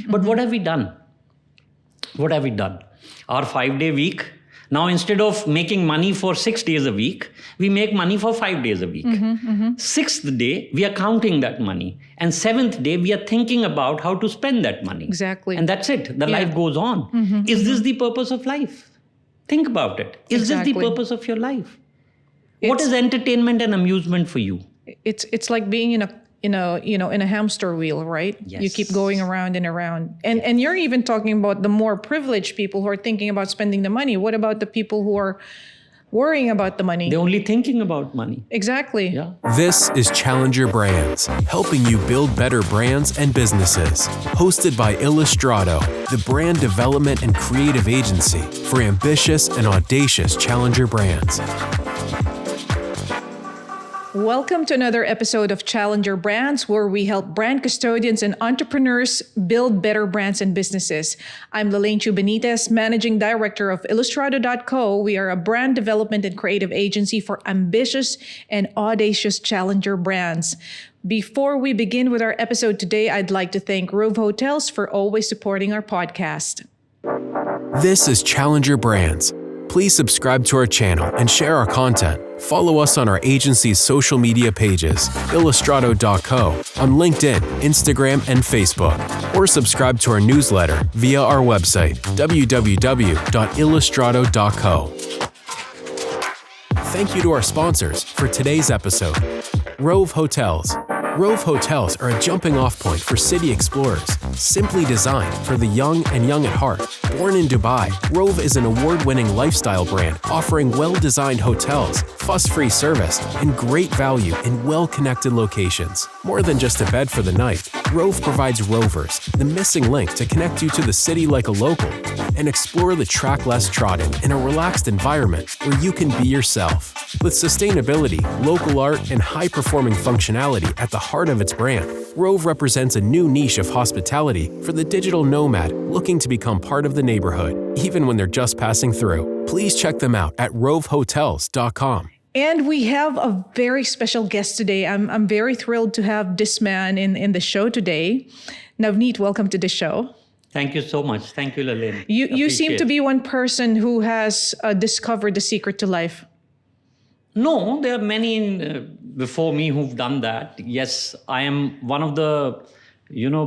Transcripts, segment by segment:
But what have we done? What have we done? Our 5-day week. Now, instead of making money for 6 days a week, we make money for 5 days a week. Sixth day, we are counting that money. And seventh day, we are thinking about how to spend that money. Exactly. And that's it. The life goes on. Is this the purpose of life? Think about it. Is this the purpose of your life? What is entertainment and amusement for you? It's like being in a hamster wheel, right? Yes. You keep going around and around. And you're even talking about the more privileged people who are thinking about spending the money. What about the people who are worrying about the money? They're only thinking about money. Exactly. Yeah. This is Challenger Brands, helping you build better brands and businesses. Hosted by Illustrado, the brand development and creative agency for ambitious and audacious challenger brands. Welcome to another episode of Challenger Brands, where we help brand custodians and entrepreneurs build better brands and businesses. I'm Lelaine Chu Benitez, Managing Director of Illustrado.co. We are a brand development and creative agency for ambitious and audacious challenger brands. Before we begin with our episode today, I'd like to thank Rove Hotels for always supporting our podcast. This is Challenger Brands. Please subscribe to our channel and share our content. Follow us on our agency's social media pages, Illustrado.co, on LinkedIn, Instagram, and Facebook, or subscribe to our newsletter via our website, www.illustrado.co. Thank you to our sponsors for today's episode. Rove Hotels. Rove Hotels are a jumping-off point for city explorers, simply designed for the young and young at heart. Born in Dubai, Rove is an award-winning lifestyle brand offering well-designed hotels, fuss-free service, and great value in well-connected locations. More than just a bed for the night, Rove provides rovers, the missing link to connect you to the city like a local, and explore the track less trodden in a relaxed environment where you can be yourself. With sustainability, local art, and high-performing functionality at the heart of its brand, Rove represents a new niche of hospitality for the digital nomad looking to become part of the neighborhood, even when they're just passing through. Please check them out at rovehotels.com. And we have a very special guest today. I'm very thrilled to have this man in the show today. Navneet, welcome to the show. Thank you so much. Thank you, Lelaine. You seem to be one person who has discovered the secret to life. No, there are many before me who've done that. Yes, I am one of the,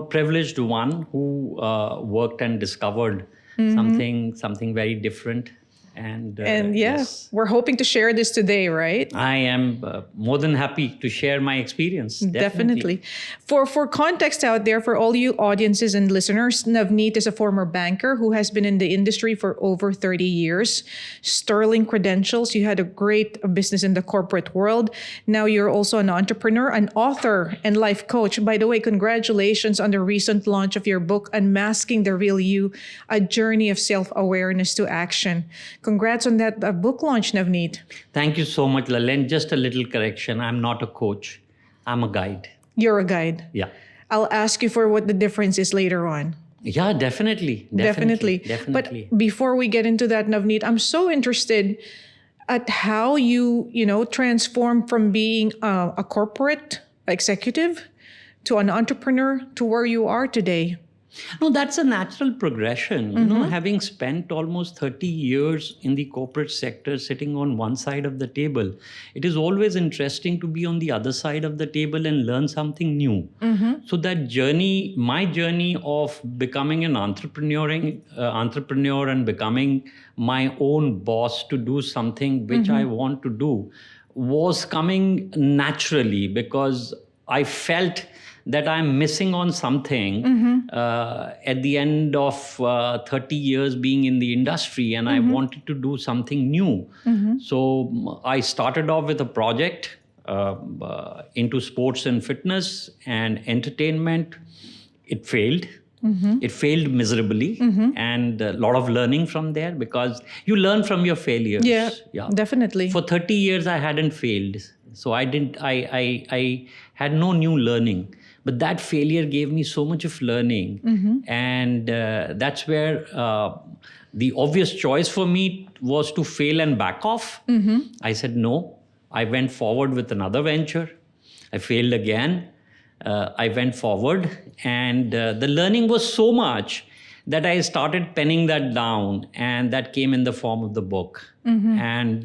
privileged one who worked and discovered something very different. And yes, we're hoping to share this today, right? I am more than happy to share my experience. Definitely. For context out there, for all you audiences and listeners, Navneet is a former banker who has been in the industry for over 30 years. Sterling credentials. You had a great business in the corporate world. Now you're also an entrepreneur, an author, and life coach. By the way, congratulations on the recent launch of your book, Unmasking the Real You, A Journey of Self-Awareness to Action. Congrats on that book launch, Navneet. Thank you so much, Lelaine. Just a little correction. I'm not a coach. I'm a guide. You're a guide. Yeah. I'll ask you for what the difference is later on. Yeah, definitely. But before we get into that, Navneet, I'm so interested at how you transform from being a corporate executive to an entrepreneur to where you are today. No, that's a natural progression. Having spent almost 30 years in the corporate sector sitting on one side of the table, it is always interesting to be on the other side of the table and learn something new. So that journey, my journey of becoming an entrepreneur and becoming my own boss to do something which I want to do was coming naturally because I felt that I'm missing on something at the end of 30 years being in the industry, and I wanted to do something new. So I started off with a project into sports and fitness and entertainment. It failed. It failed miserably, and a lot of learning from there because you learn from your failures. Yeah, definitely. For 30 years, I hadn't failed. So I had no new learning. But that failure gave me so much of learning. And that's where the obvious choice for me was to fail and back off. I said no. I went forward with another venture. I failed again. I went forward, and the learning was so much that I started penning that down, and that came in the form of the book. And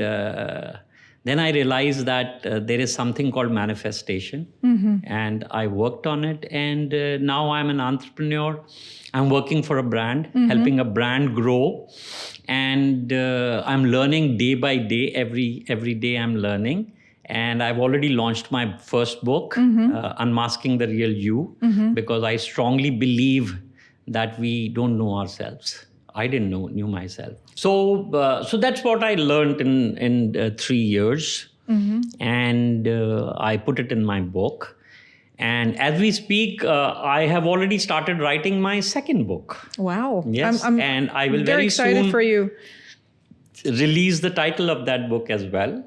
then I realized that there is something called manifestation, and I worked on it, and now I'm an entrepreneur. I'm working for a brand, helping a brand grow, and I'm learning day by day. Every day I'm learning. And I've already launched my first book, Unmasking the Real You, because I strongly believe that we don't know ourselves. I didn't knew myself. So that's what I learned in 3 years. And I put it in my book. And as we speak, I have already started writing my second book. Wow. Yes, and I will very excited soon for you. release the title of that book as well.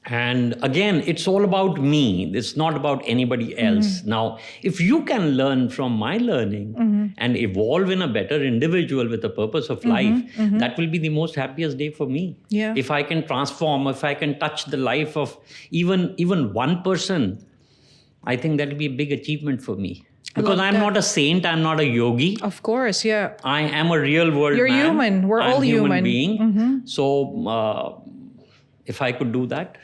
And again, it's all about me. It's not about anybody else. Now, if you can learn from my learning and evolve in a better individual with a purpose of life, that will be the most happiest day for me. Yeah. If I can transform, if I can touch the life of even one person, I think that will be a big achievement for me. Because I'm not a saint, I'm not a yogi. Of course, yeah. I am a real world You're man. human. We're I'm all a human human. being. So if I could do that,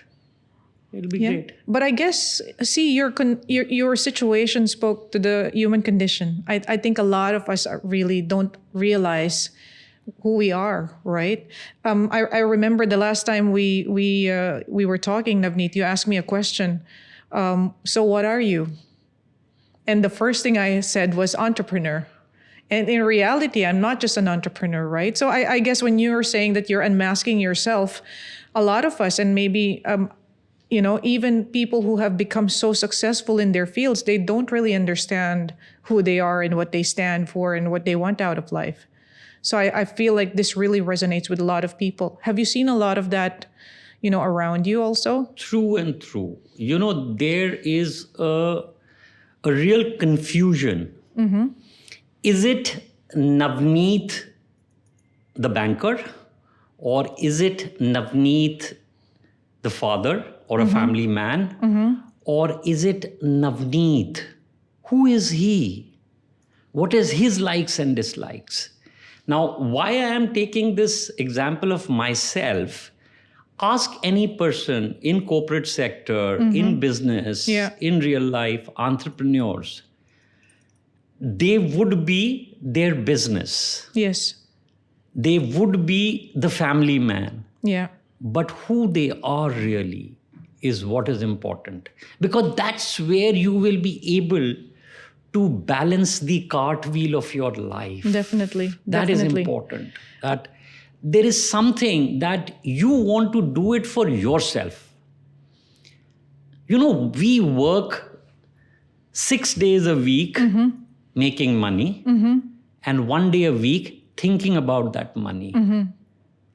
it'll be great. But I guess, see, your situation spoke to the human condition. I think a lot of us really don't realize who we are, right? I remember the last time we were talking, Navneet, you asked me a question. So what are you? And the first thing I said was entrepreneur. And in reality, I'm not just an entrepreneur, right? So I guess when you're saying that you're unmasking yourself, a lot of us, and maybe even people who have become so successful in their fields, they don't really understand who they are and what they stand for and what they want out of life. So I feel like this really resonates with a lot of people. Have you seen a lot of that, around you also? True and true. There is a real confusion. Is it Navneet the banker, or is it Navneet the father or a family man, or is it Navneet? Who is he? What is his likes and dislikes? Now, why I am taking this example of myself, ask any person in corporate sector, in business, in real life, entrepreneurs, they would be their business. Yes. They would be the family man. Yeah. But who they are really is what is important. Because that's where you will be able to balance the cartwheel of your life. Definitely. That is important. That there is something that you want to do it for yourself. We work 6 days a week making money, and 1 day a week thinking about that money.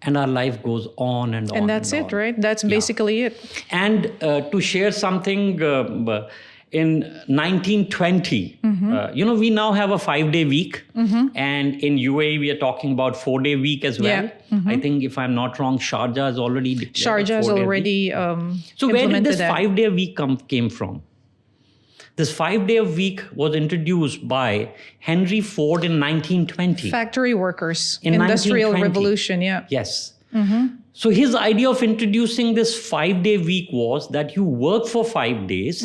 And our life goes on and on. And that's it, right? That's basically it. And to share something, in 1920, we now have a 5-day week. And in UAE, we are talking about 4-day week as well. I think, if I'm not wrong, Sharjah has already declared Sharjah has already So where did this that. 5-day week came from? This 5-day week was introduced by Henry Ford in 1920. Factory workers. In Industrial 1920. Revolution, yeah. Yes. So his idea of introducing this 5-day week was that you work for 5 days,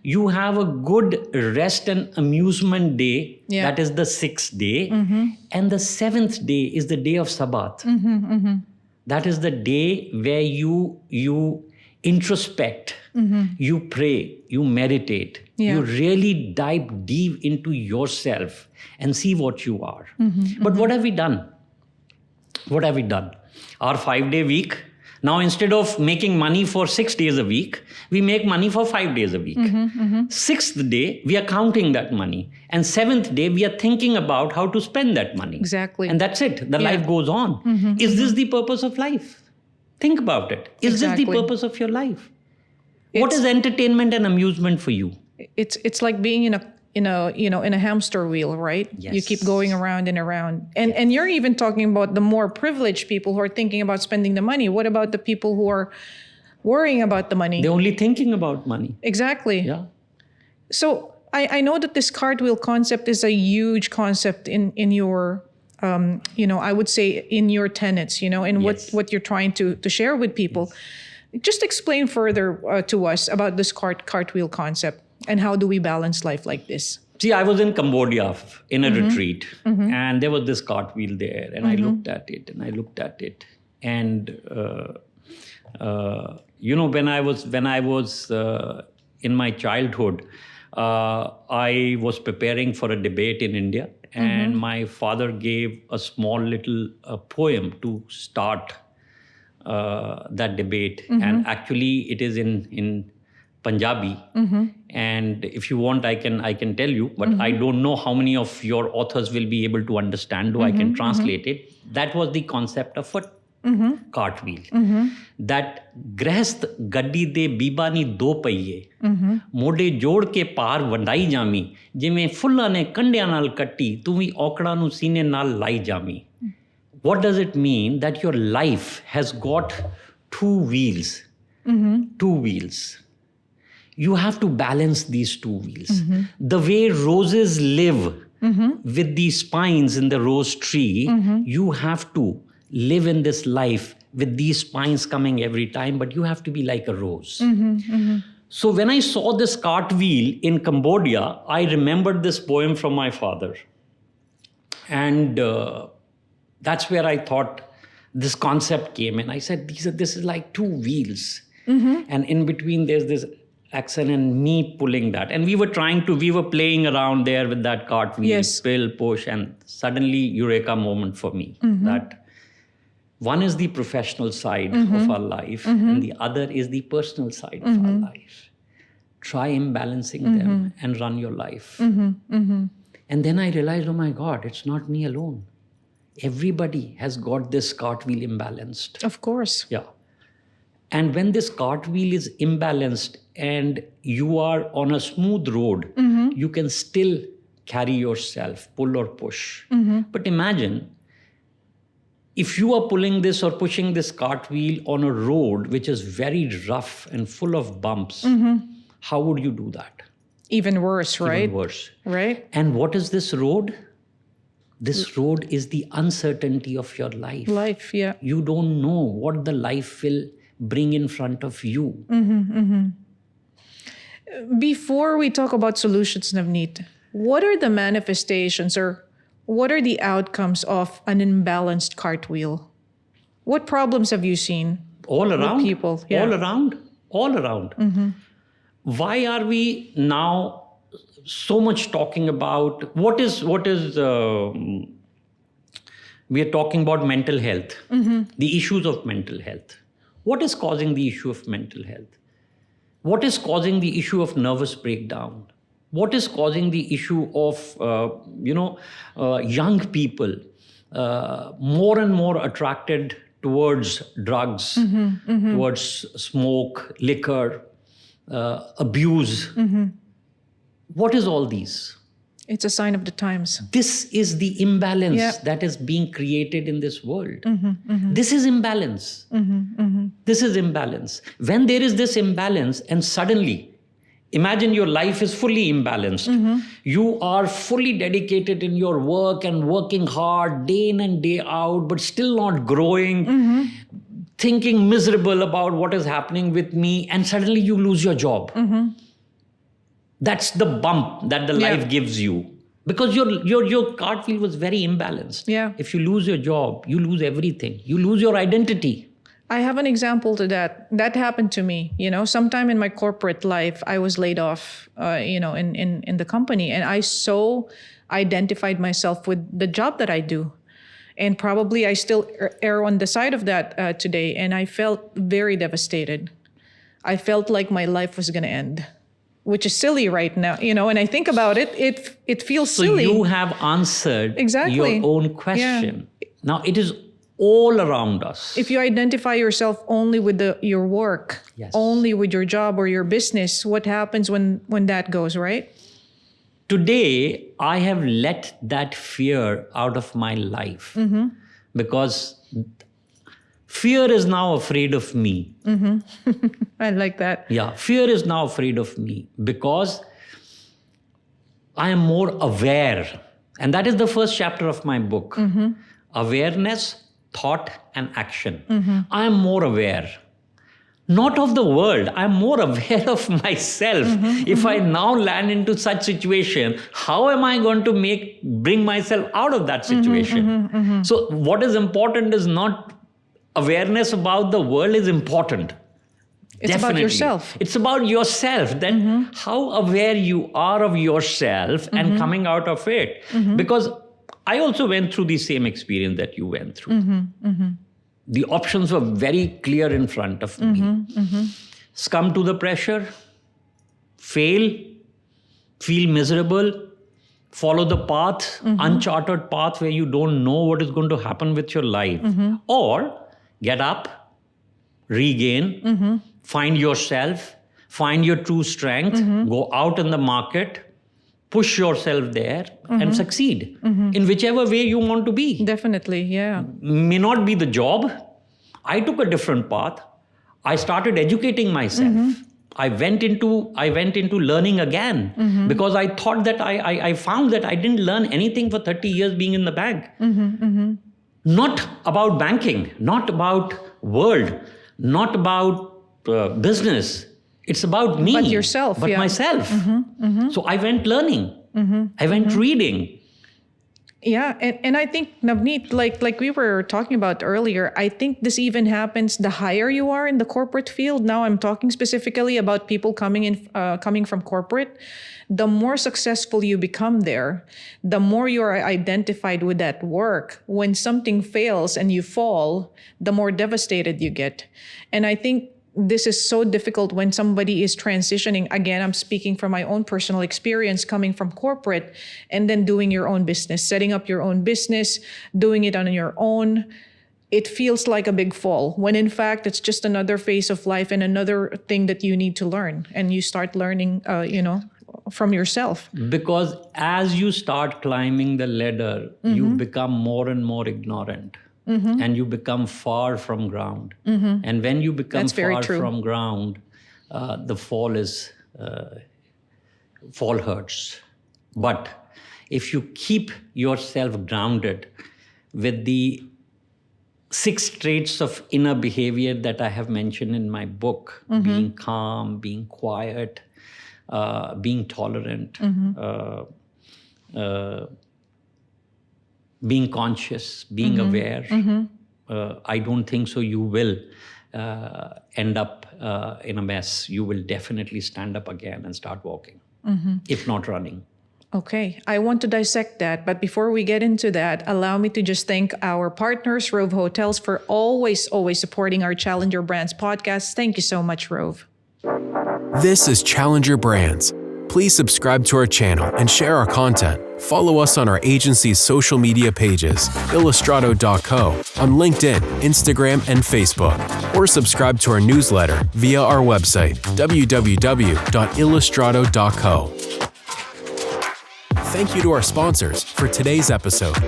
you have a good rest and amusement day, that is the 6th day, and the 7th day is the day of Sabbath. That is the day where you introspect, you pray, you meditate, you really dive deep into yourself and see what you are. But what have we done? What have we done? Our 5-day week, now instead of making money for 6 days a week, we make money for 5 days a week. 6th day, we are counting that money. And 7th day, we are thinking about how to spend that money. Exactly. And that's it. The life goes on. Is this the purpose of life? Think about it. Is this the purpose of your life? What is entertainment and amusement for you? It's like being in a hamster wheel, right? Yes. You keep going around and around. And you're even talking about the more privileged people who are thinking about spending the money. What about the people who are worrying about the money? They're only thinking about money. Exactly. Yeah. So I know that this cartwheel concept is a huge concept in your, I would say in your tenets, and Yes. what you're trying to share with people. Just explain further to us about this cartwheel concept and how do we balance life like this? See, I was in Cambodia in a retreat, and there was this cartwheel there, and I looked at it, and I looked at it, and when I was in my childhood, I was preparing for a debate in India, and my father gave a small little poem to start that debate, and actually it is in Punjabi, and if you want, I can tell you, but I don't know how many of your authors will be able to understand, though I can translate it. That was the concept of a cartwheel. That grahast gaddi de bੀਬਾ ਨੀ ਦੋ ਪਹੀਏ ਮੋਢੇ ਜੋੜ ਕੇ ਪਾਰ ਵੰਡਾਈ ਜਾਮੀ ਜਿਵੇਂ ਫੁੱਲਾਂ ਨੇ ਕੰਡਿਆਂ ਨਾਲ ਕੱਟੀ ਤੂੰ ਵੀ ਔਕੜਾਂ ਨੂੰ ਸੀਨੇ ਨਾਲ ਲਾਈ ਜਾਮੀ. What does it mean? That your life has got two wheels. Two wheels. You have to balance these two wheels. The way roses live with the spines in the rose tree, you have to live in this life with these spines coming every time, but you have to be like a rose. So when I saw this cartwheel in Cambodia, I remembered this poem from my father. And that's where I thought this concept came. And I said, this is like two wheels. And in between there's this axle and me pulling that. And we were playing around there with that cartwheel, Yes. pull, push, and suddenly eureka moment for me. That one is the professional side of our life, and the other is the personal side of our life. Try imbalancing them and run your life. And then I realized, oh my God, it's not me alone. Everybody has got this cartwheel imbalanced. Of course. Yeah. And when this cartwheel is imbalanced and you are on a smooth road, you can still carry yourself, pull or push. But imagine if you are pulling this or pushing this cartwheel on a road which is very rough and full of bumps, how would you do that? Even worse, right? Even worse. Right? And what is this road? This road is the uncertainty of your life. Life, yeah. You don't know what the life will bring in front of you. Before we talk about solutions, Navneet, what are the manifestations or what are the outcomes of an imbalanced cartwheel? What problems have you seen? All around. people, yeah. All around. Why are we now so much talking about what is we are talking about mental health, the issues of mental health. What is causing the issue of mental health? What is causing the issue of nervous breakdown? What is causing the issue of young people more and more attracted towards drugs, towards smoke, liquor, abuse? What is all these? It's a sign of the times. This is the imbalance Yeah. that is being created in this world. This is imbalance. This is imbalance. When there is this imbalance and suddenly, imagine your life is fully imbalanced. You are fully dedicated in your work and working hard day in and day out, but still not growing, thinking miserable about what is happening with me, and suddenly you lose your job. That's the bump that the life gives you. Because your cartwheel was very imbalanced. Yeah. If you lose your job, you lose everything. You lose your identity. I have an example to that. That happened to me. Sometime in my corporate life, I was laid off, in the company. And I so identified myself with the job that I do. And probably I still err on the side of that today. And I felt very devastated. I felt like my life was going to end, which is silly right now. And I think about it, it feels So silly. you have answered Exactly. your own question. Now it is all around us. If you identify yourself only with your work, Yes. only with your job or your business, what happens when that goes, right? Today, I have let that fear out of my life because fear is now afraid of me. I like that. Yeah, fear is now afraid of me because I am more aware. And that is the first chapter of my book. Awareness, thought, and action. I am more aware. Not of the world. I'm more aware of myself. If I now land into such situation, how am I going to bring myself out of that situation? So what is important is not awareness about the world is important. It's about yourself. It's about yourself. Then how aware you are of yourself and coming out of it. Because I also went through the same experience that you went through. The options were very clear in front of me. Succumb to the pressure, fail, feel miserable, follow the path, uncharted path where you don't know what is going to happen with your life. Or get up, regain, find yourself, find your true strength, go out in the market, push yourself there and succeed in whichever way you want to be. Definitely, yeah. May not be the job. I took a different path. I started educating myself. I went into learning again because I thought that I found that I didn't learn anything for 30 years being in the bank. Not about banking, not about world, not about business. It's about me. But yourself, but yeah. myself. So I went learning. I went reading. Yeah, and I think, Navneet, like we were talking about earlier, I think this even happens the higher you are in the corporate field. Now I'm talking specifically about people coming from corporate. The more successful you become there, the more you are identified with that work. When something fails and you fall, the more devastated you get. And I think this is so difficult when somebody is transitioning. Again, I'm speaking from my own personal experience coming from corporate and then doing your own business, setting up your own business, doing it on your own. It feels like a big fall when in fact it's just another phase of life and another thing that you need to learn. And you start learning, from yourself. Because as you start climbing the ladder, you become more and more ignorant. And you become far from ground. And when you become far from ground, the fall hurts. But if you keep yourself grounded with the 6 traits of inner behavior that I have mentioned in my book, being calm, being quiet, being tolerant, being conscious, being aware, I don't think so you will end up in a mess. You will definitely stand up again and start walking, if not running. Okay, I want to dissect that. But before we get into that, allow me to just thank our partners, Rove Hotels, for always supporting our Challenger Brands podcast. Thank you so much, Rove. This is Challenger Brands. Please subscribe to our channel and share our content. Follow us on our agency's social media pages, Illustrado.co, on LinkedIn, Instagram, and Facebook, or subscribe to our newsletter via our website, www.illustrado.co. Thank you to our sponsors for today's episode.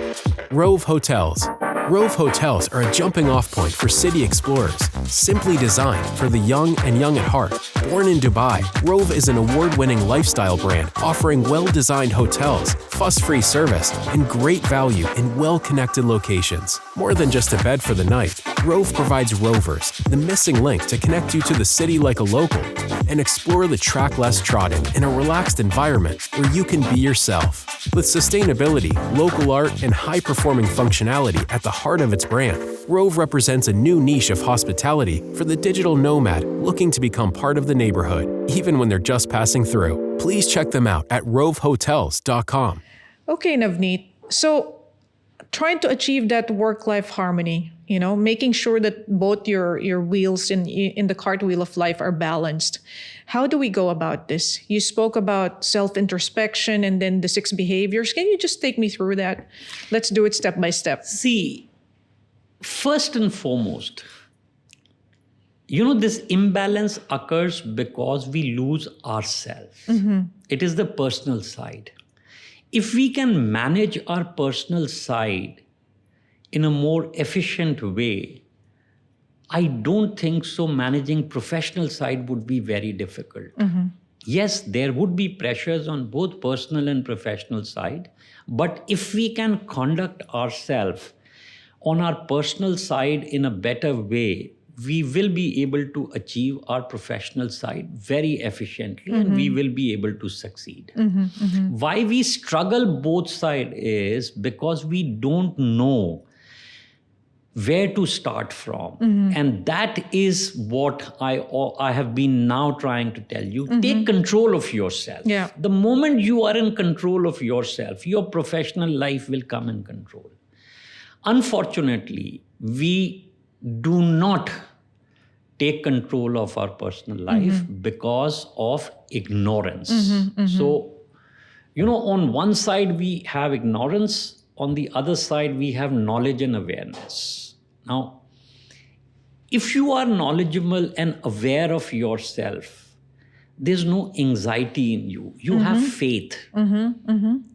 Rove Hotels. Rove Hotels are a jumping-off point for city explorers, simply designed for the young and young at heart. Born in Dubai, Rove is an award-winning lifestyle brand offering well-designed hotels, fuss-free service, and great value in well-connected locations. More than just a bed for the night, Rove provides rovers, the missing link to connect you to the city like a local, and explore the track less trodden in a relaxed environment where you can be yourself. With sustainability, local art, and high-performing functionality at the heart of its brand, Rove represents a new niche of hospitality for the digital nomad looking to become part of the neighborhood, even when they're just passing through. Please check them out at rovehotels.com. Okay, Navneet. So trying to achieve that work-life harmony, making sure that both your wheels in the cartwheel of life are balanced. How do we go about this? You spoke about self-introspection and then the 6 behaviors. Can you just take me through that? Let's do it step by step. See, first and foremost, this imbalance occurs because we lose ourselves. It is the personal side. If we can manage our personal side in a more efficient way, I don't think so managing professional side would be very difficult. yes, there would be pressures on both personal and professional side. But if we can conduct ourselves on our personal side in a better way, we will be able to achieve our professional side very efficiently and we will be able to succeed. Why we struggle both sides is because we don't know where to start from. And that is what I have been now trying to tell you. Take control of yourself. Yeah. The moment you are in control of yourself, your professional life will come in control. Unfortunately, we do not take control of our personal life because of ignorance. So, on one side we have ignorance, on the other side we have knowledge and awareness. Now, if you are knowledgeable and aware of yourself, there's no anxiety in you. You have faith.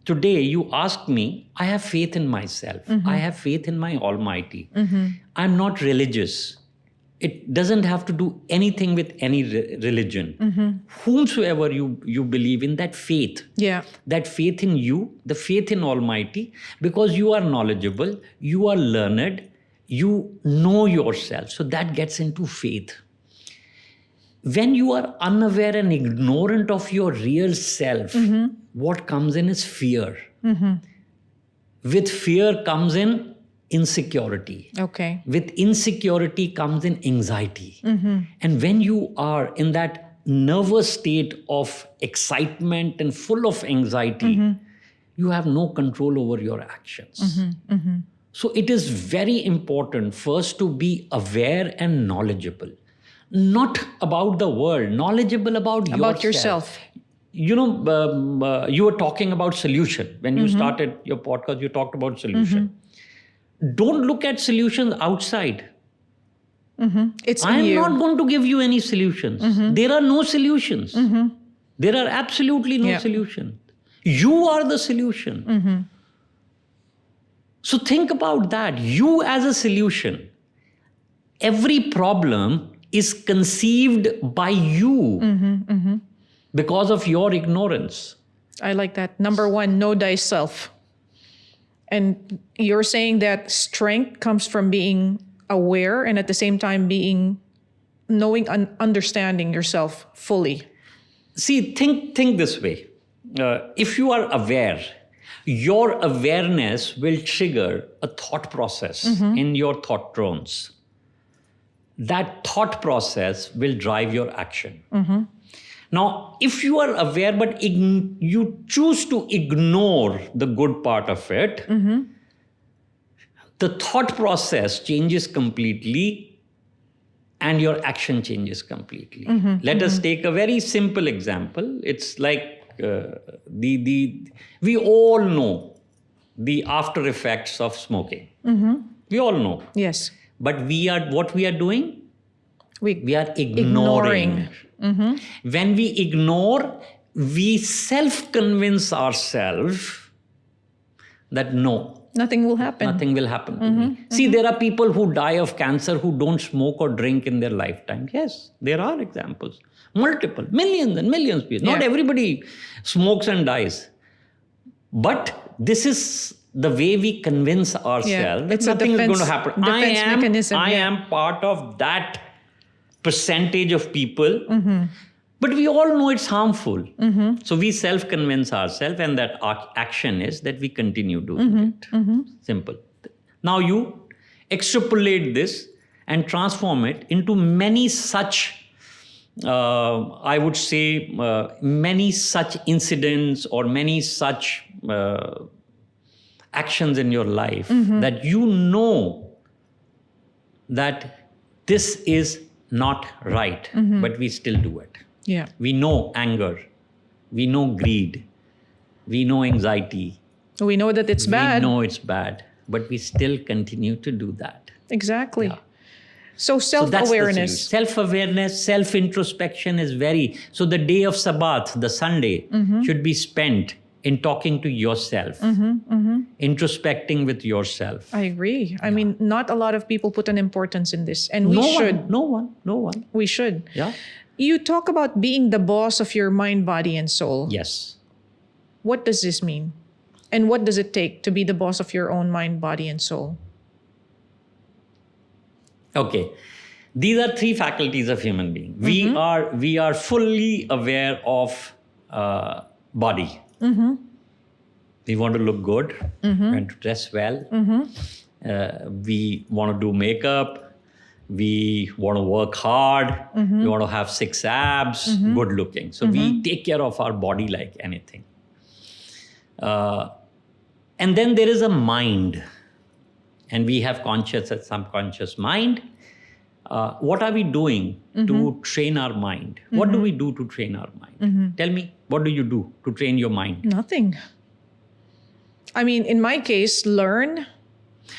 Today, you ask me, I have faith in myself. I have faith in my Almighty. I'm not religious. It doesn't have to do anything with any religion. Whomsoever you believe in, that faith. Yeah. That faith in you, the faith in Almighty, because you are knowledgeable, you are learned, you know yourself. So that gets into faith. When you are unaware and ignorant of your real self, what comes in is fear. With fear comes in insecurity. Okay. With insecurity comes in anxiety. And when you are in that nervous state of excitement and full of anxiety, you have no control over your actions. So it is very important first to be aware and knowledgeable. Not about the world, knowledgeable about yourself. You were talking about solution. When you started your podcast, you talked about solution. Don't look at solutions outside. It's in I'm you. not going to give you any solutions. There are no solutions. There are absolutely no solutions. You are the solution. So think about that. You as a solution. Every problem is conceived by you because of your ignorance. I like that. Number one, know thyself. And you're saying that strength comes from being aware and at the same time knowing and understanding yourself fully. See, think this way. If you are aware, your awareness will trigger a thought process in your thought drones. That thought process will drive your action. Now, if you are aware but you choose to ignore the good part of it, the thought process changes completely and your action changes completely. Let us take a very simple example. It's like we all know the after effects of smoking. We all know. Yes. But what we are doing? We are ignoring. When we ignore, we self-convince ourselves that no, nothing will happen. Nothing will happen to me. See, there are people who die of cancer who don't smoke or drink in their lifetime. Yes, there are examples. Multiple, millions and millions of people. Not everybody smokes and dies. But this is the way we convince ourselves that nothing is going to happen. I am part of that percentage of people, but we all know it's harmful. So we self-convince ourselves, and that action is that we continue doing it. Simple. Now you extrapolate this and transform it into many such, I would say, many such incidents or many such actions in your life that you know that this is not right, but we still do it. Yeah. We know anger, we know greed, we know anxiety. We know that it's bad. We know it's bad, but we still continue to do that. Exactly. Yeah. So self-awareness. Self-awareness, self-introspection is so the day of Sabbath, the Sunday, should be spent in talking to yourself, introspecting with yourself. I agree. I mean, not a lot of people put an importance in this, and we should. No one. We should. Yeah. You talk about being the boss of your mind, body, and soul. Yes. What does this mean? And what does it take to be the boss of your own mind, body, and soul? Okay. These are three faculties of human being. We are fully aware of body. We want to look good, we want to dress well. We want to do makeup. We want to work hard. We want to have 6 abs, good looking. So we take care of our body like anything. And then there is a mind. And we have conscious and subconscious mind. What are we doing to train our mind? What do we do to train our mind? Tell me, what do you do to train your mind? Nothing. I mean, in my case, learn.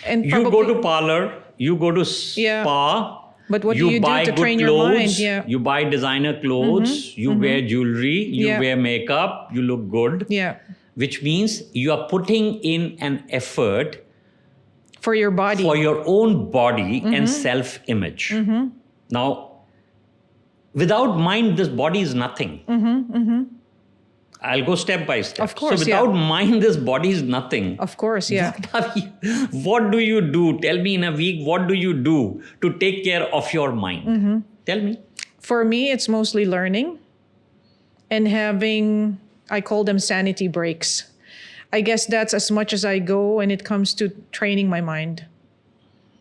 And You go to parlor, you go to spa. But what do you do buy to good train your clothes, mind? Yeah. You buy designer clothes, you wear jewelry, you Yeah. wear makeup, you look good. Yeah. Which means you are putting in an effort For your body. for your own body and self-image. Now, without mind, this body is nothing. I'll go step by step. Of course, So without mind, this body is nothing. Of course, yeah. What do you do? Tell me in a week, what do you do to take care of your mind? Tell me. For me, it's mostly learning and having, I call them sanity breaks. I guess that's as much as I go when it comes to training my mind.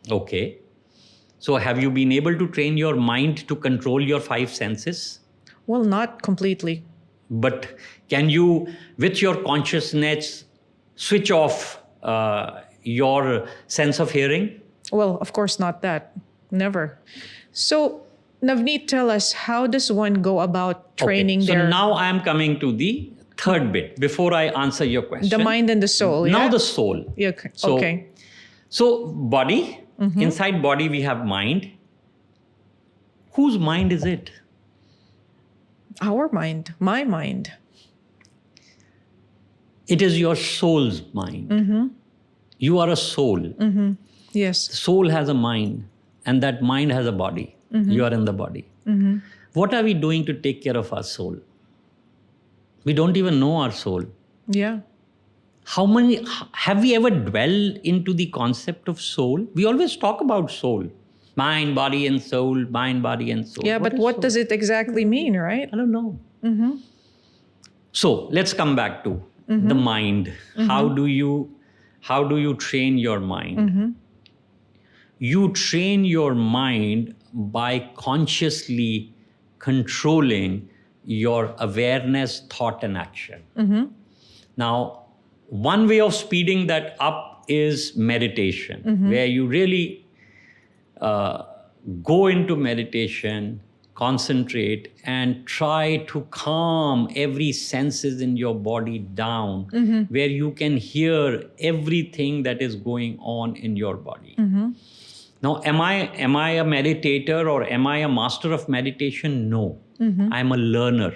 Okay. So have you been able to train your mind to control your 5 senses? Well, not completely. But can you, with your consciousness, switch off your sense of hearing? Well, of course, not that. Never. So, Navneet, tell us, how does one go about training okay. So their... now I am coming to the third bit before I answer your question. The mind and the soul, Now yeah? the soul. Yeah, okay. So body, inside body we have mind. Whose mind is it? Our mind, my mind. It is your soul's mind. You are a soul. Yes. Soul has a mind and that mind has a body. You are in the body. What are we doing to take care of our soul? We don't even know our soul. Yeah. Have we ever dwelled into the concept of soul? We always talk about soul. Mind, body, and soul, mind, body, and soul. Yeah, but what does it exactly mean, right? I don't know. So let's come back to the mind. How do you train your mind? You train your mind by consciously controlling your awareness, thought, and action. Now, one way of speeding that up is meditation, where you really go into meditation, concentrate, and try to calm every senses in your body down, where you can hear everything that is going on in your body. Now, am I a meditator or am I a master of meditation? No. I'm a learner.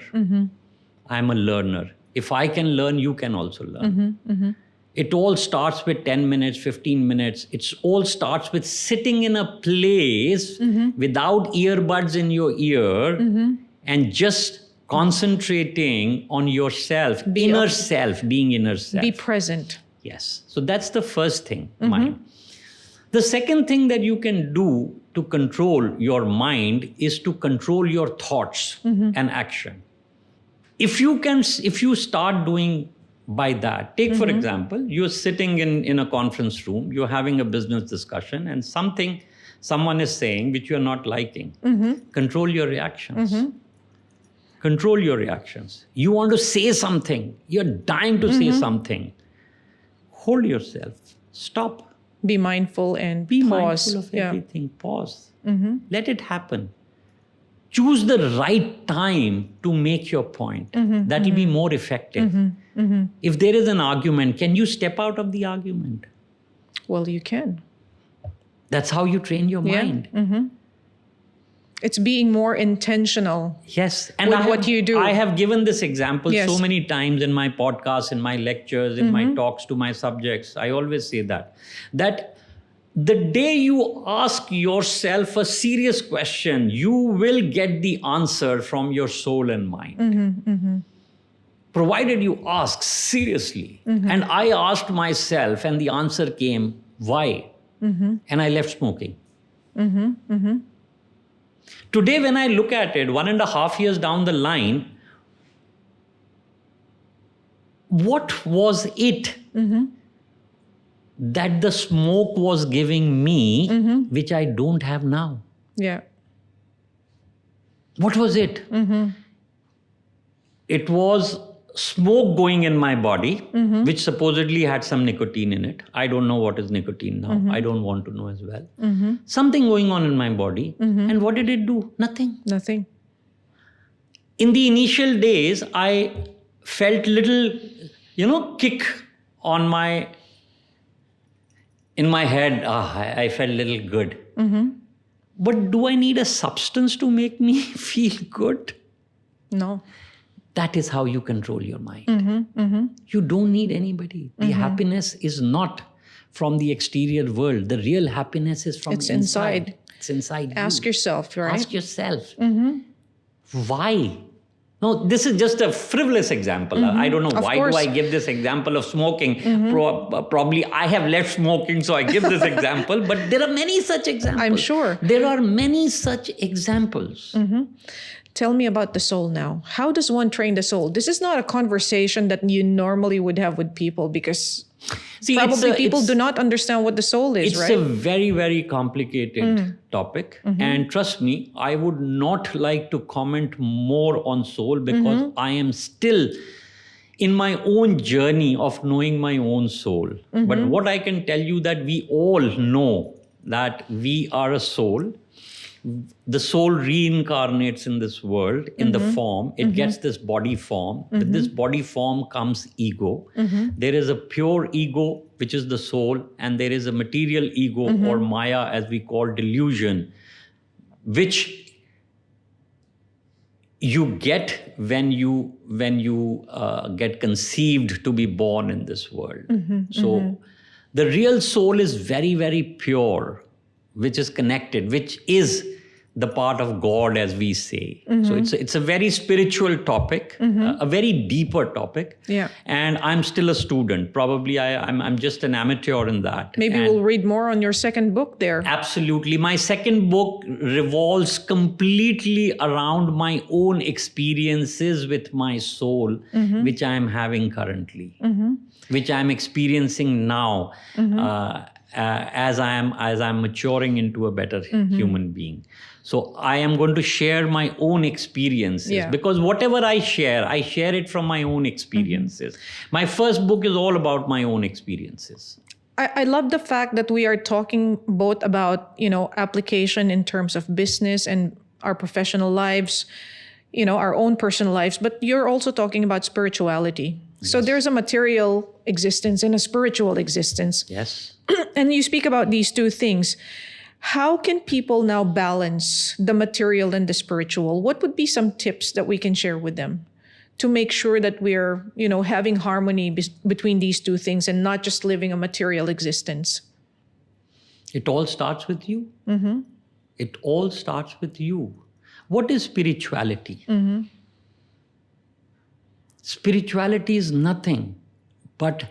I'm a learner. If I can learn, you can also learn. It all starts with 10 minutes, 15 minutes. It all starts with sitting in a place without earbuds in your ear and just concentrating on yourself, being inner self. Be present. Yes. So that's the first thing, mind. The second thing that you can do to control your mind is to control your thoughts and action. If you start doing by that, take for example, you're sitting in a conference room, you're having a business discussion and someone is saying which you're not liking. Control your reactions. Control your reactions. You want to say something, you're dying to say something. Hold yourself. Stop. Be mindful and Be pause. mindful of everything. Pause. Let it happen. Choose the right time to make your point. That will be more effective. If there is an argument, can you step out of the argument? Well, you can. That's how you train your mind. It's being more intentional. Yes. And with what you do. I have given this example Yes. so many times in my podcasts, in my lectures, in my talks to my subjects. I always say that the day you ask yourself a serious question, you will get the answer from your soul and mind. Provided you ask seriously. And I asked myself, and the answer came, why? And I left smoking. Today, when I look at it, 1.5 years down the line, what was it that the smoke was giving me, which I don't have now? Yeah. What was it? It was smoke going in my body, which supposedly had some nicotine in it. I don't know what is nicotine now. I don't want to know as well. Something going on in my body. And what did it do? Nothing. Nothing. In the initial days, I felt little, kick on in my head. I felt little good. But do I need a substance to make me feel good? No. That is how you control your mind. You don't need anybody. The happiness is not from the exterior world. The real happiness is from inside. It's inside you. Ask yourself, right? Ask yourself, why? No, this is just a frivolous example. I don't know Of why course. do I give this example of smoking. Probably I have left smoking, so I give this example. But there are many such examples. I'm sure. There are many such examples. Tell me about the soul now. How does one train the soul? This is not a conversation that you normally would have with people because probably people do not understand what the soul is, it's right? a very, very complicated topic. And trust me, I would not like to comment more on soul because I am still in my own journey of knowing my own soul. But what I can tell you that we all know that we are a soul. The soul reincarnates in this world in the form. It gets this body form. With this body form comes ego. There is a pure ego, which is the soul, and there is a material ego or Maya, as we call delusion, which you get when you get conceived to be born in this world. So the real soul is very, very pure, which is connected, which is the part of God, as we say. So it's a very spiritual topic, a very deeper topic. Yeah. And I'm still a student. Probably I'm just an amateur in that. Maybe we'll read more on your second book there. Absolutely. My second book revolves completely around my own experiences with my soul, which I'm having currently, which I'm experiencing now. As I'm maturing into a better human being. So I am going to share my own experiences because whatever I share it from my own experiences. My first book is all about my own experiences. I love the fact that we are talking both about, application in terms of business and our professional lives, our own personal lives, but you're also talking about spirituality. Yes. So there's a material existence and a spiritual existence. Yes. And you speak about these two things. How can people now balance the material and the spiritual? What would be some tips that we can share with them to make sure that we're, having harmony between these two things and not just living a material existence? It all starts with you. It all starts with you. What is spirituality? Spirituality is nothing but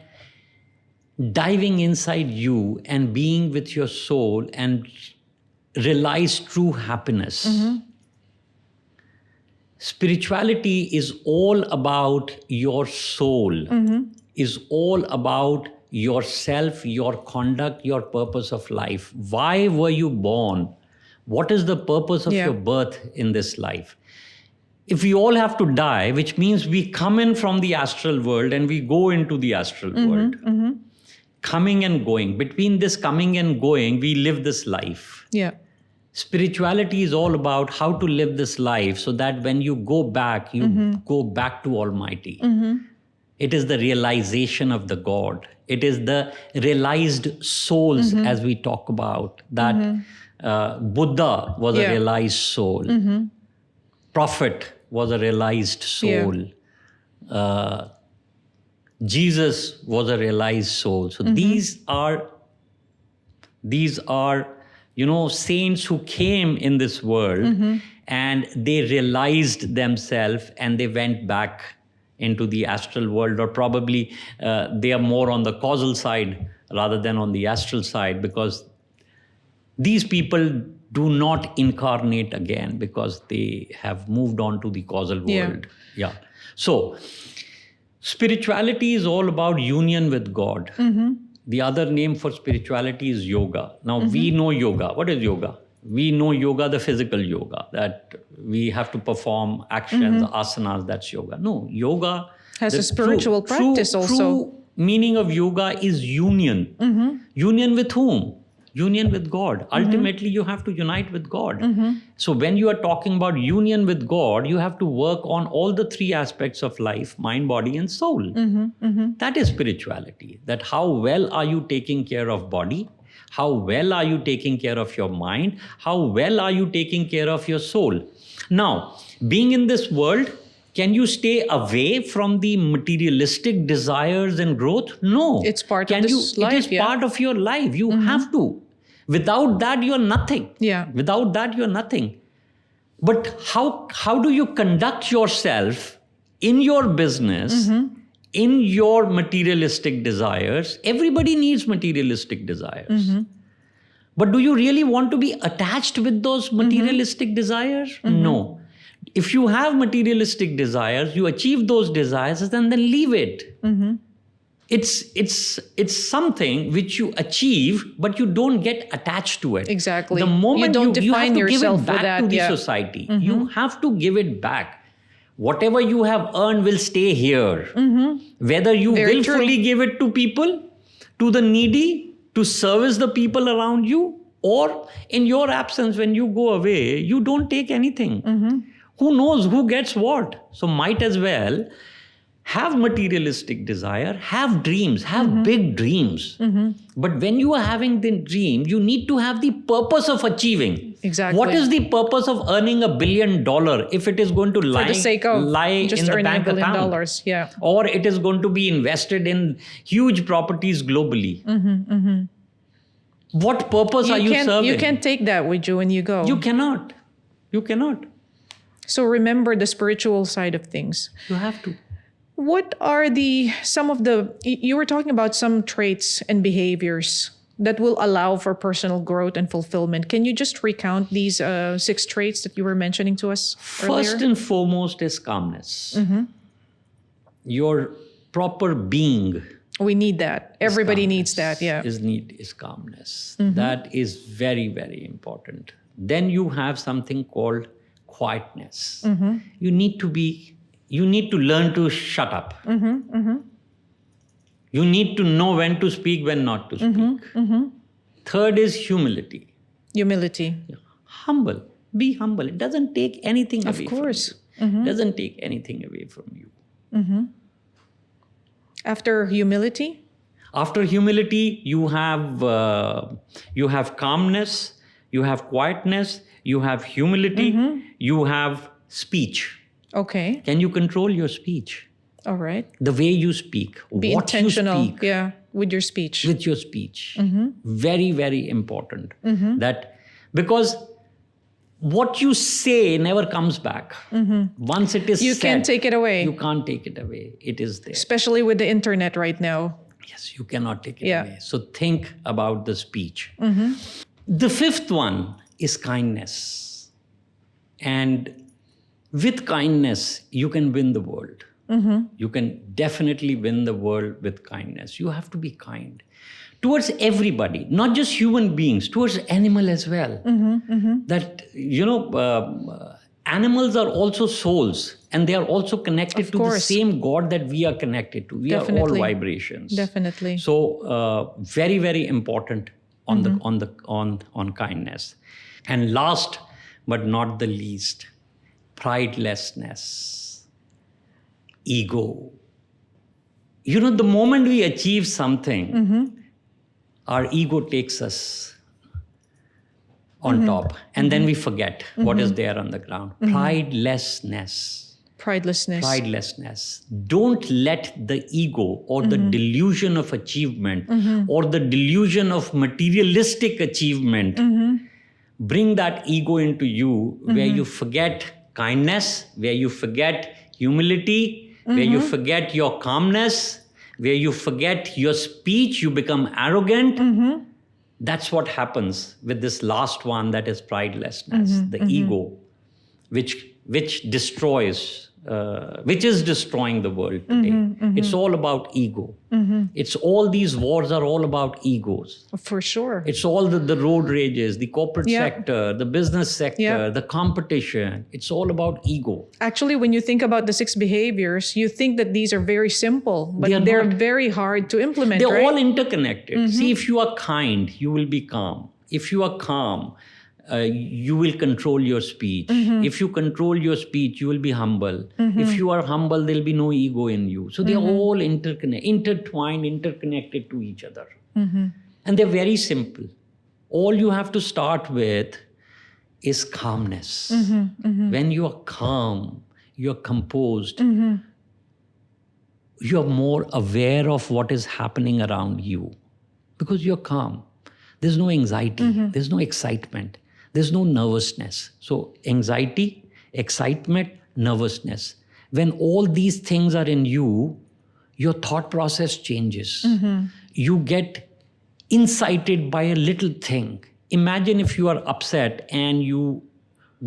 diving inside you and being with your soul and realize true happiness. Spirituality is all about your soul, is all about yourself, your conduct, your purpose of life. Why were you born? What is the purpose of your birth in this life? If we all have to die, which means we come in from the astral world and we go into the astral world. Coming and going. Between this coming and going, we live this life. Yeah. Spirituality is all about how to live this life so that when you go back, you go back to Almighty. It is the realization of the God. It is the realized souls, as we talk about. That Buddha was a realized soul. Prophet was a realized soul. Jesus was a realized soul. So these are These are, saints who came in this world and they realized themselves and they went back into the astral world, or probably they are more on the causal side rather than on the astral side, because these people do not incarnate again because they have moved on to the causal world. Yeah. So spirituality is all about union with God. The other name for spirituality is yoga. Now, we know yoga. What is yoga? We know yoga, the physical yoga, that we have to perform actions, asanas, that's yoga. No, yoga has a spiritual practice also. True meaning of yoga is union. Union with whom? Union with God. Ultimately, you have to unite with God. So when you are talking about union with God, you have to work on all the three aspects of life: mind, body, and soul. That is spirituality. That how well are you taking care of body? How well are you taking care of your mind? How well are you taking care of your soul? Now, being in this world, can you stay away from the materialistic desires and growth? No. It's part of this life. It is part of your life. You have to. Without that, you're nothing. Yeah. Without that, you're nothing. But how do you conduct yourself in your business, in your materialistic desires? Everybody needs materialistic desires. But do you really want to be attached with those materialistic desires? No. If you have materialistic desires, you achieve those desires, and then leave it. It's something which you achieve, but you don't get attached to it. Exactly. The moment you don't define have to yourself give it back with that, to the society. You have to give it back. Whatever you have earned will stay here. Whether you willfully give it to people, to the needy, to service the people around you, or in your absence, when you go away, you don't take anything. Who knows who gets what? So might as well have materialistic desire, have dreams, have big dreams. But when you are having the dream, you need to have the purpose of achieving. Exactly. What is the purpose of earning $1 billion if it is going to lie, for the sake of lie just in the earning bank $1 billion? account? Yeah. Or it is going to be invested in huge properties globally. What purpose are you serving? You can't take that with you when you go. You cannot. You cannot. So remember the spiritual side of things. You have to. What are you were talking about some traits and behaviors that will allow for personal growth and fulfillment. Can you just recount these 6 traits that you were mentioning to us earlier? First and foremost is calmness. Your proper being. We need that. Everybody needs that, yeah. Is calmness. That is very, very important. Then you have something called quietness. You need to learn to shut up. You need to know when to speak, when not to speak. Third is humility. Humility. Humble. Be humble. It doesn't take anything away Of course. from you. It doesn't take anything away from you. After humility? After humility, you have calmness, you have quietness, you have humility, you have speech. Okay. Can you control your speech? All right. The way you speak, Be what intentional, you speak. yeah, with your speech. With your speech. Very, very important. That because what you say never comes back. Once it is You said, can't take it away. You can't take it away. It is there. Especially with the internet right now. Yes, you cannot take it Yeah. away. So think about the speech. The fifth one is kindness. And with kindness, you can win the world. You can definitely win the world with kindness. You have to be kind towards everybody, not just human beings, towards animal as well. That, animals are also souls, and they are also connected to the same God that we are connected to. We are all vibrations. Definitely. So very, very important on kindness. And last but not the least, pridelessness. Ego. The moment we achieve something, our ego takes us on top, and then we forget what is there on the ground. Pridelessness. Pridelessness. Don't let the ego or the delusion of achievement or the delusion of materialistic achievement bring that ego into you, where you forget kindness, where you forget humility, where you forget your calmness, where you forget your speech, you become arrogant. That's what happens with this last one, that is pridelessness, the ego, which destroys, which is destroying the world today. It's all about ego. It's all these wars are all about egos. For sure. It's all the road rages, the corporate Yeah. sector, the business sector, Yeah. the competition. It's all about ego. Actually, when you think about the 6 behaviors, you think that these are very simple, but They are they're not. very hard to implement, They're right? all interconnected. See, if you are kind, you will be calm. If you are calm, you will control your speech. If you control your speech, you will be humble. If you are humble, there'll be no ego in you. So they're all intertwined, interconnected to each other. And they're very simple. All you have to start with is calmness. When you are calm, you're composed, you're more aware of what is happening around you because you're calm. There's no anxiety, there's no excitement, there's no nervousness. So anxiety, excitement, nervousness. When all these things are in you, your thought process changes. You get incited by a little thing. Imagine if you are upset and you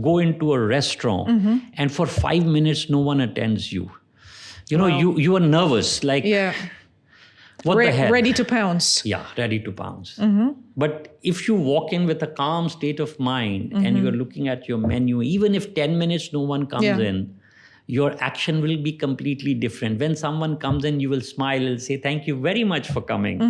go into a restaurant and for 5 minutes no one attends you. You know, you are nervous, like, Yeah. what the hell? Ready to pounce. Yeah, ready to pounce. But if you walk in with a calm state of mind and you're looking at your menu, even if 10 minutes no one comes in, your action will be completely different. When someone comes in, you will smile and say, thank you very much for coming.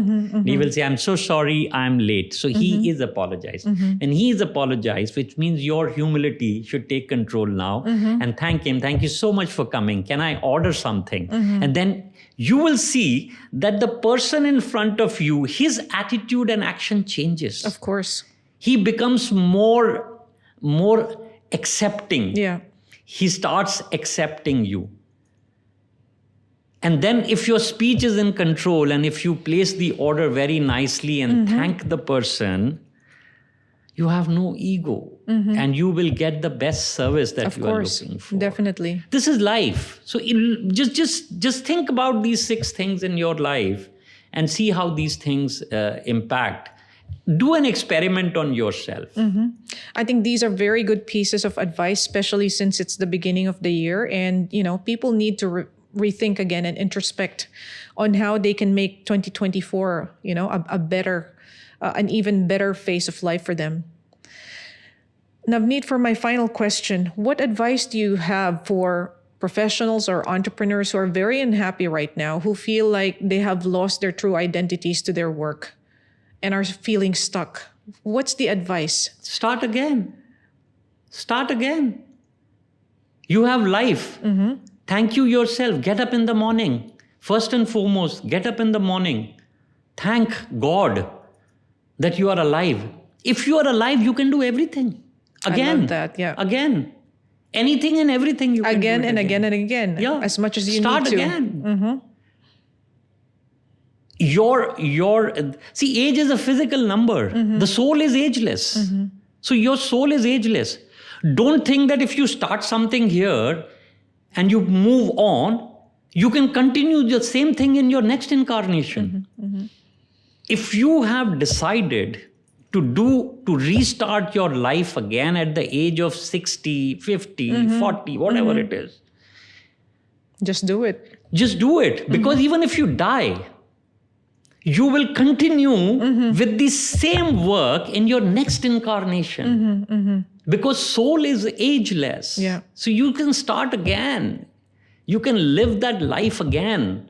He will say, I'm so sorry, I'm late. So he is apologized. And he is apologized, which means your humility should take control now. And thank him. Thank you so much for coming. Can I order something? And then you will see that the person in front of you, his attitude and action changes. Of course. He becomes more accepting. Yeah. He starts accepting you. And then if your speech is in control and if you place the order very nicely and thank the person, you have no ego and you will get the best service that you are looking for. Definitely. This is life. So just think about these 6 things in your life and see how these things impact. Do an experiment on yourself. I think these are very good pieces of advice, especially since it's the beginning of the year. And, you know, people need to rethink again and introspect on how they can make 2024, you know, a better, an even better phase of life for them. Navneet, for my final question, what advice do you have for professionals or entrepreneurs who are very unhappy right now, who feel like they have lost their true identities to their work and are feeling stuck? What's the advice? Start again. Start again. You have life. Thank you yourself. Get up in the morning. First and foremost, get up in the morning. Thank God that you are alive. If you are alive, you can do everything. Again. I love that, yeah. Again. Anything and everything you can do. Again it and again and again. Yeah. As much as you Start need to. again. See, age is a physical number. The soul is ageless. So your soul is ageless. Don't think that if you start something here and you move on, you can continue the same thing in your next incarnation. If you have decided to restart your life again at the age of 60, 50, 40, whatever it is, Just do it. just do it. Because even if you die, you will continue with the same work in your next incarnation. Because soul is ageless. Yeah. So you can start again. You can live that life again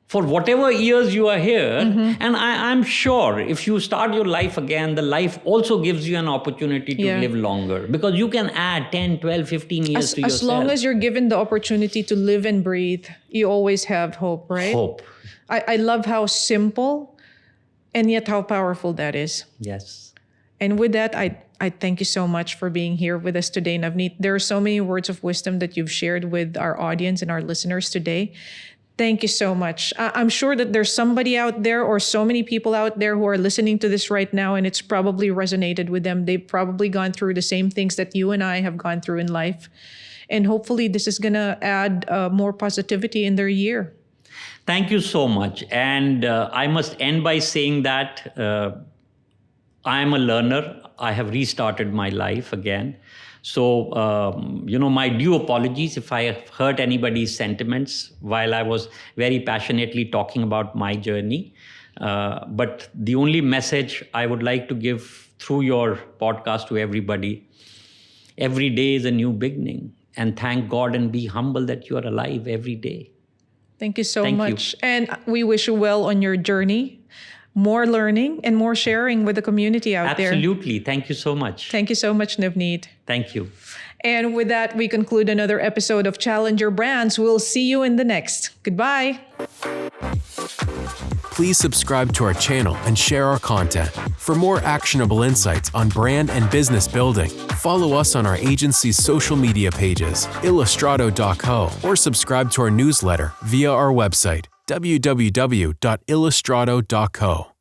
for whatever years you are here. And I'm sure if you start your life again, the life also gives you an opportunity to live longer. Because you can add 10, 12, 15 years to yourself. As long as you're given the opportunity to live and breathe, you always have hope, right? Hope. I love how simple and yet how powerful that is. Yes. And with that, I thank you so much for being here with us today, Navneet. There are so many words of wisdom that you've shared with our audience and our listeners today. Thank you so much. I'm sure that there's somebody out there or so many people out there who are listening to this right now, and it's probably resonated with them. They've probably gone through the same things that you and I have gone through in life. And hopefully this is going to add more positivity in their year. Thank you so much. And I must end by saying that I am a learner. I have restarted my life again. So, my due apologies if I have hurt anybody's sentiments while I was very passionately talking about my journey. But the only message I would like to give through your podcast to everybody, every day is a new beginning. And thank God and be humble that you are alive every day. Thank you so Thank much. you. And we wish you well on your journey. More learning and more sharing with the community out there. Absolutely. Thank you so much. Thank you so much, Navneet. Thank you. And with that, we conclude another episode of Challenger Brands. We'll see you in the next. Goodbye. Please subscribe to our channel and share our content. For more actionable insights on brand and business building, follow us on our agency's social media pages, Illustrado.co, or subscribe to our newsletter via our website, www.illustrado.co.